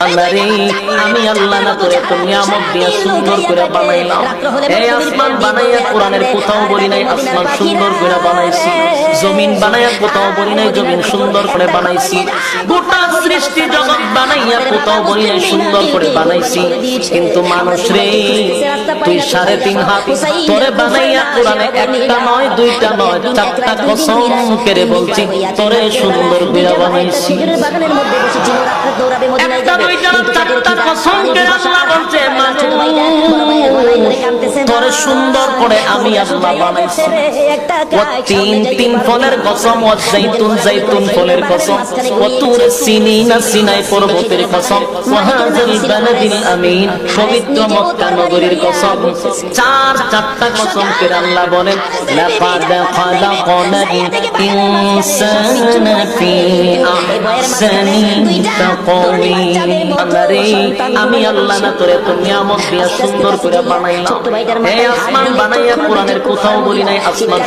আল্লাহরে আমি আল্লাহ না তোরে তো নিয়ামত দিয়া সুন্দর করে বানাইলাম। এই আসমান বানাইয়া কোরআনের কোথাও বলি নাই আসমান সুন্দর করে বানাইছি, জমিন বানাইয়া কোথাও বলি নাই জমিন সুন্দর করে বানাইছি, গোটা সৃষ্টি জগৎ বানাইয়া কোথাও বলি নাই সুন্দর করে বানাইছি। কিন্তু মানুষ রে তুই 3.5 হাত তোরে বানাইয়া কোরআনে একটা নয় দুইটা নয় 4টা কসম করে বলছি তোরে সুন্দর করে বানাইছি। একটা দুইটা 4টা কসম করে আল্লাহ বলছে তোরে সুন্দর করে আমি আল্লাহ বানাইছি। ও তিন ফলের কসম, ও জাইতুন ফলের কসম, ও তুর সিনিনা সিনাই পর্বতের কসম, ও হাযাল বালাদিল আমিন পবিত্র মক্কা নগরীর কসম। 4টা কসম করে আল্লাহ বলেন লাকাদ খালাকনাল ইনসানা ফি আহসানি তাকওয়িম। আল্লাহরে আমি আল্লাহ না তোরে তো নিয়ামত দিয়া সুন্দর করে বানাইলাম। এই আসমান বানাইয়া কোরআনের কোথাও বলি নাই আসমান